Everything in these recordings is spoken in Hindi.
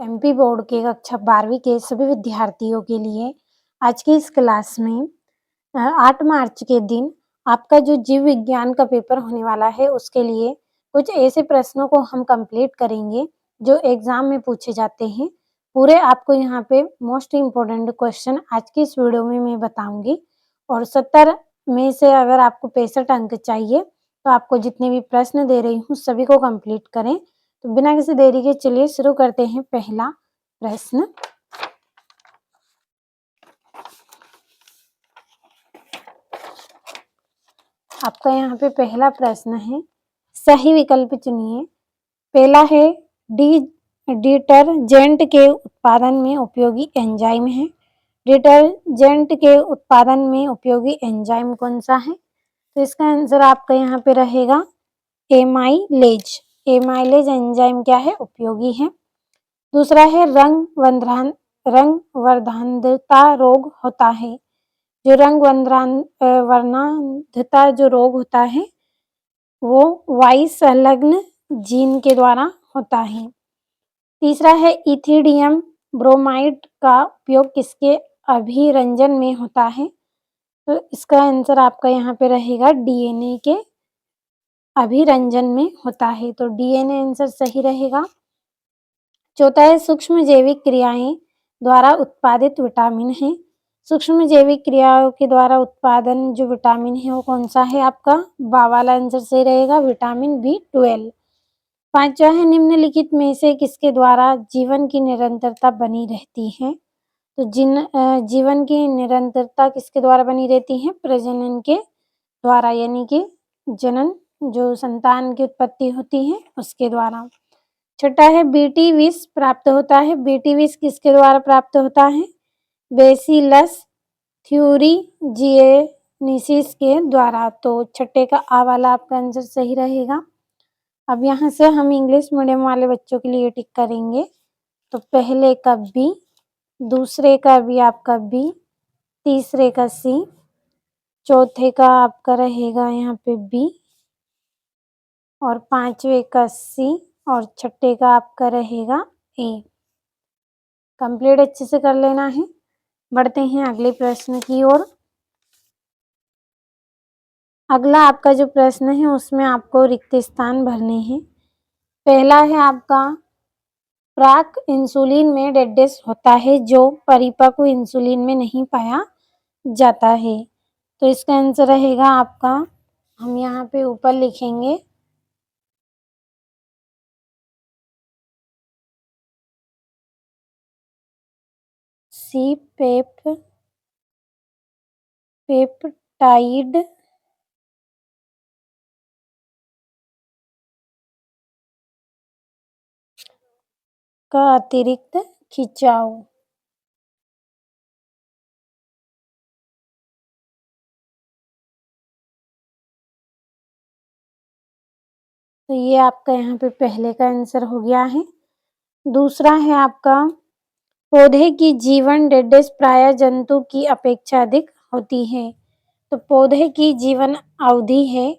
एमपी बोर्ड के कक्षा 12वीं के सभी विद्यार्थियों के लिए आज की इस क्लास में 8 मार्च के दिन आपका जो जीव विज्ञान का पेपर होने वाला है उसके लिए कुछ ऐसे प्रश्नों को हम कंप्लीट करेंगे जो एग्जाम में पूछे जाते हैं। पूरे आपको यहाँ पे मोस्ट इम्पोर्टेंट क्वेश्चन आज की इस वीडियो में मैं बताऊंगी और 70 में से अगर आपको 65 अंक चाहिए तो आपको जितने भी प्रश्न दे रही हूँ सभी को कंप्लीट करें। तो बिना किसी देरी के चलिए शुरू करते हैं। पहला प्रश्न, आपका यहाँ पे पहला प्रश्न है, सही विकल्प चुनिए। पहला है डिटर्जेंट के उत्पादन में उपयोगी एंजाइम है। डिटर्जेंट के उत्पादन में उपयोगी एंजाइम कौन सा है? तो इसका आंसर आपका यहाँ पे रहेगा एमाइलेज। एमाइलेज एंजाइम क्या है? उपयोगी है। दूसरा है रंग वर्धांधता रोग होता है। जो रंग वर्णांधता जो रोग होता है वो वाई संलग्न जीन के द्वारा होता है। तीसरा है इथिडियम ब्रोमाइड का उपयोग किसके अभिरंजन में होता है? तो इसका आंसर आपका यहाँ पे रहेगा डीएनए के अभिरंजन में होता है। तो डीएनए आंसर सही रहेगा। चौथा है सूक्ष्म जैविक क्रियाएं द्वारा उत्पादित विटामिन है। सूक्ष्म जैविक क्रियाओं के द्वारा उत्पादन जो विटामिन है वो कौन सा है? आपका बा वाला आंसर सही रहेगा, विटामिन B12। पांचवा है निम्नलिखित में से किसके द्वारा जीवन की निरंतरता बनी रहती है? तो जीवन की निरंतरता किसके द्वारा बनी रहती है? प्रजनन के द्वारा, यानी कि जनन जो संतान की उत्पत्ति होती है उसके द्वारा। छठा है बीटी विष प्राप्त होता है। बीटी विष किसके द्वारा प्राप्त होता है? बेसिलस थ्यूरीजिएनिसिस के द्वारा। तो छठे का आ वाला आपका आंसर सही रहेगा। अब यहाँ से हम इंग्लिश मीडियम वाले बच्चों के लिए टिक करेंगे। तो पहले का बी, दूसरे का भी आपका बी, तीसरे का सी, चौथे का आपका रहेगा यहाँ पे बी और पांचवे का सी और छठे का आपका रहेगा ए। कंप्लीट अच्छे से कर लेना है। बढ़ते हैं अगले प्रश्न की ओर। अगला आपका जो प्रश्न है उसमें आपको रिक्त स्थान भरने हैं। पहला है आपका प्राक इंसुलिन में डेडेस होता है जो परिपक्व इंसुलिन में नहीं पाया जाता है। तो इसका आंसर रहेगा आपका, हम यहाँ पे ऊपर लिखेंगे सी पेप्टाइड का अतिरिक्त खिंचाव। तो ये आपका यहाँ पे पहले का आंसर हो गया है। दूसरा है आपका पौधे की जीवन डेडेस प्राय जंतु की अपेक्षा अधिक होती है। तो पौधे की जीवन अवधि है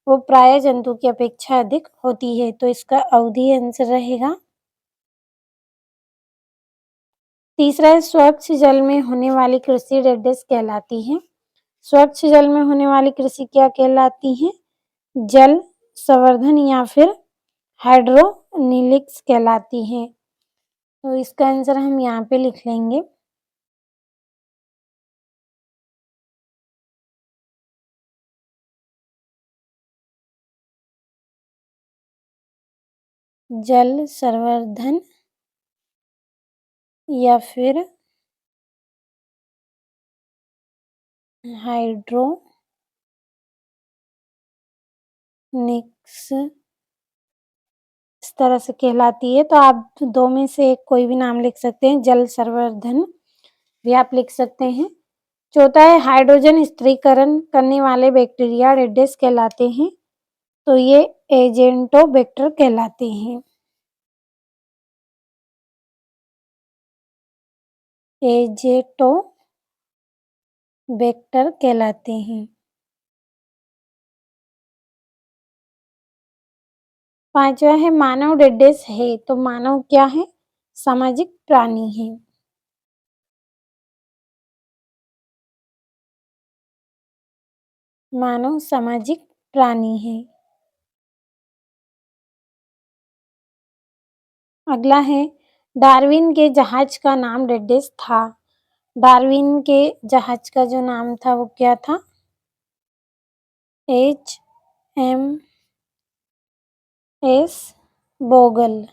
वो प्राय जंतु की अपेक्षा अधिक होती है। तो इसका अवधि आंसर रहेगा। तीसरा है स्वच्छ जल में होने वाली कृषि डेडेस कहलाती है। स्वच्छ जल में होने वाली कृषि क्या कहलाती है? जल संवर्धन या फिर हाइड्रोनिलिक्स कहलाती है। तो इसका आंसर हम यहाँ पे लिख लेंगे जल संवर्धन या फिर हाइड्रोनिक्स इस तरह से कहलाती है। तो आप दो में से एक कोई भी नाम लिख सकते हैं, जल संवर्धन भी आप लिख सकते हैं। चौथा है हाइड्रोजन स्थिरीकरण करने वाले बैक्टीरिया रेडेस कहलाते हैं। तो ये एजेंटोबैक्टर कहलाते हैं। एजेंटोबैक्टर कहलाते हैं। पांचवा है मानव डेडेस है। तो मानव क्या है? सामाजिक प्राणी है। मानव सामाजिक प्राणी है। अगला है डार्विन के जहाज का नाम डेडेस था। डार्विन के जहाज का जो नाम था वो क्या था? HMS Bogle.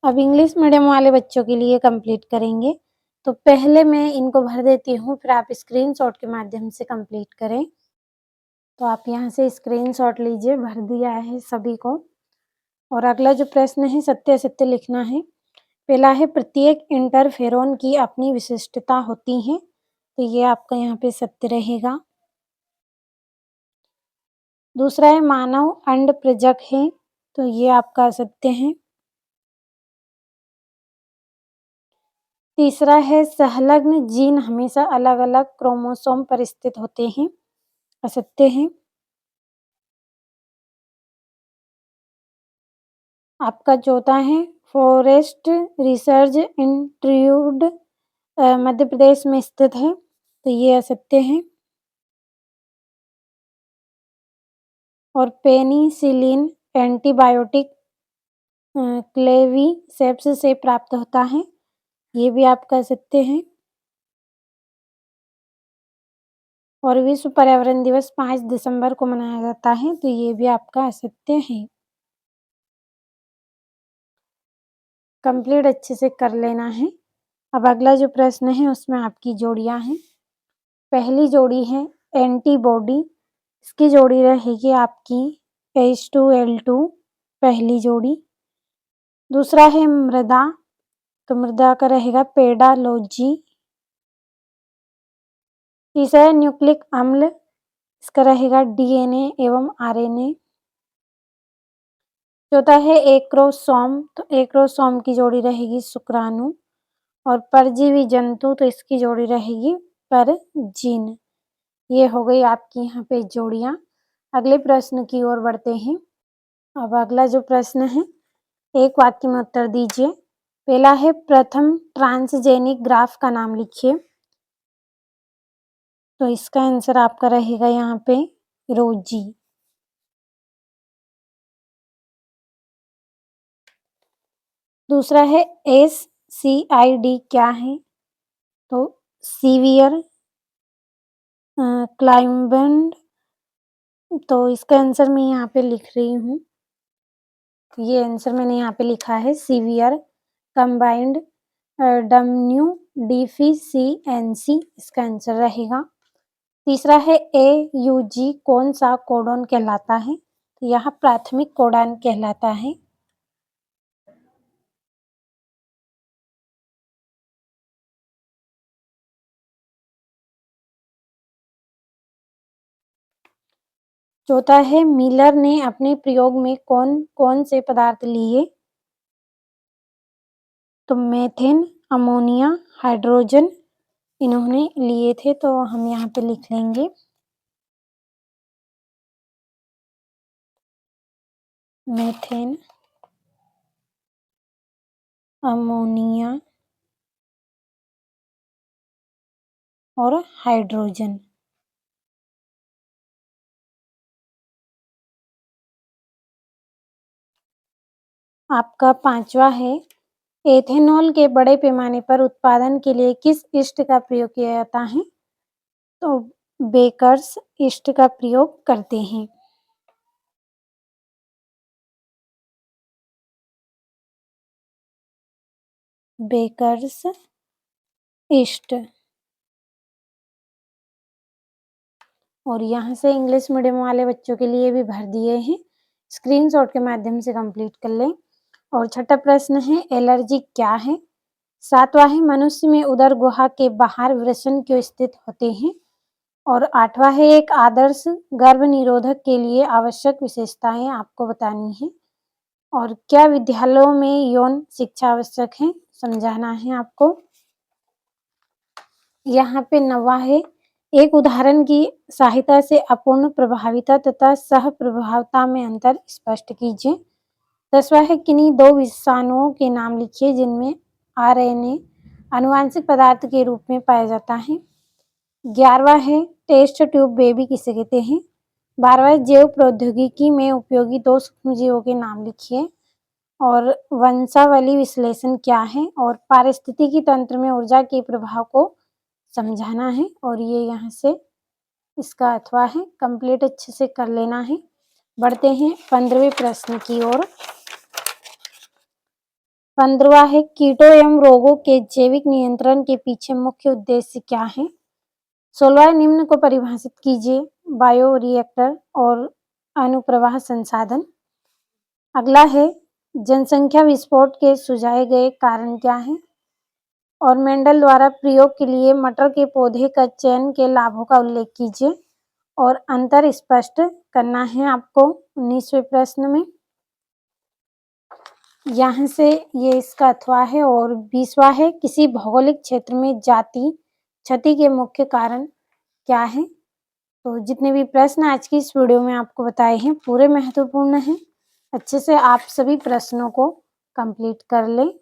अब इंग्लिश मीडियम वाले बच्चों के लिए कंप्लीट करेंगे, तो पहले मैं इनको भर देती हूँ, फिर आप स्क्रीनशॉट के माध्यम से कंप्लीट करें। तो आप यहाँ से स्क्रीनशॉट लीजिए, भर दिया है सभी को। और अगला जो प्रश्न है सत्य असत्य लिखना है। पहला है प्रत्येक इंटरफेरोन की अपनी विशिष्टता होती है, तो ये आपका यहाँ पे सत्य रहेगा। दूसरा है मानव अंडप्रजक है, तो ये आपका असत्य है। तीसरा है संलग्न जीन हमेशा अलग अलग क्रोमोसोम पर स्थित होते हैं, असत्य है। आपका चौथा है forest research institute Madhya Pradesh में स्थित है, तो ये असत्य है। और पेनिसिलिन एंटीबायोटिक क्लेवीसेप्स से प्राप्त होता है, ये भी आपका सत्य है। और विश्व पर्यावरण दिवस 5 दिसंबर को मनाया जाता है, तो ये भी आपका असत्य है। कंप्लीट अच्छे से कर लेना है। अब अगला जो प्रश्न है उसमें आपकी जोड़ियां हैं। पहली जोड़ी है एंटीबॉडी, इसकी जोड़ी रहेगी आपकी H2L2 पहली जोड़ी। दूसरा है मृदा, तो मृदा का रहेगा पेडालोजी। तीसरा है न्यूक्लिक अम्ल, इसका रहेगा DNA एवं RNA। चौथा है एक्रोसोम, तो एक्रोसोम की जोड़ी रहेगी शुक्राणु। और परजीवी जंतु, तो इसकी जोड़ी रहेगी परजीन। ये हो गई आपकी यहाँ पे जोड़ियां। अगले प्रश्न की ओर बढ़ते हैं। अब अगला जो प्रश्न है एक वाक्य में उत्तर दीजिए। पहला है प्रथम ट्रांसजेनिक ग्राफ का नाम लिखिए, तो इसका आंसर आपका रहेगा यहाँ पे रोजी। दूसरा है SCID क्या है, तो सीवियर क्लाइंबेंड, तो इसका आंसर मैं यहाँ पे लिख रही हूँ। ये आंसर मैंने यहाँ पे लिखा है सीवियर कंबाइंड डम्यू डिफिशियंसी, इसका आंसर रहेगा। तीसरा है AUG कौन सा कोडॉन कहलाता है, तो यह प्राथमिक कोडॉन कहलाता है। चौथा है मिलर ने अपने प्रयोग में कौन कौन से पदार्थ लिए, तो मेथेन, अमोनिया, हाइड्रोजन इन्होंने लिए थे, तो हम यहाँ पे लिख लेंगे मेथेन, अमोनिया और हाइड्रोजन। आपका पांचवा है एथेनॉल के बड़े पैमाने पर उत्पादन के लिए किस ईस्ट का प्रयोग किया जाता है, तो बेकर्स ईस्ट का प्रयोग करते हैं। Baker's yeast. और यहाँ से इंग्लिश मीडियम वाले बच्चों के लिए भी भर दिए हैं, स्क्रीनशॉट के माध्यम से कंप्लीट कर लें। और छठा प्रश्न है एलर्जी क्या है। सातवां है मनुष्य में उदर गुहा के बाहर वृषण क्यों स्थित होते हैं। और आठवां है एक आदर्श गर्भ निरोधक के लिए आवश्यक विशेषताएं आपको बतानी है। और क्या विद्यालयों में यौन शिक्षा आवश्यक है, समझाना है आपको। यहाँ पे नवा है एक उदाहरण की सहायता से अपूर्ण प्रभाविता तथा सह प्रभावता में अंतर स्पष्ट कीजिए। 10वां है किन्हीं 2 विषाणुओं के नाम लिखिए जिनमें आरएनए आनुवांशिक पदार्थ के रूप में पाया जाता है। 11वां है टेस्ट ट्यूब बेबी किसे कहते हैं। 12वां जैव प्रौद्योगिकी में उपयोगी 2 सूक्ष्मजीवों के नाम लिखिए और वंशावली विश्लेषण क्या है और पारिस्थितिकी तंत्र में ऊर्जा के प्रभाव को समझाना है और ये यहाँ से इसका अथवा है, कंप्लीट अच्छे से कर लेना है। बढ़ते हैं 15वें प्रश्न की ओर। 15वां है कीटों एवं रोगों के जैविक नियंत्रण के पीछे मुख्य उद्देश्य क्या है। 16वां निम्न को परिभाषित कीजिए। बायोरिएक्टर और अनुप्रवाह संसाधन। अगला है जनसंख्या विस्फोट के सुझाए गए कारण क्या है और मेंडल द्वारा प्रयोग के लिए मटर के पौधे का चयन के लाभों का उल्लेख कीजिए और अंतर स्पष्ट करना है आपको 19वें प्रश्न में। यहाँ से ये इसका अथवा है और 20वां है किसी भौगोलिक क्षेत्र में जाति क्षति के मुख्य कारण क्या है। तो जितने भी प्रश्न आज की इस वीडियो में आपको बताए हैं पूरे महत्वपूर्ण हैं। अच्छे से आप सभी प्रश्नों को कंप्लीट कर लें।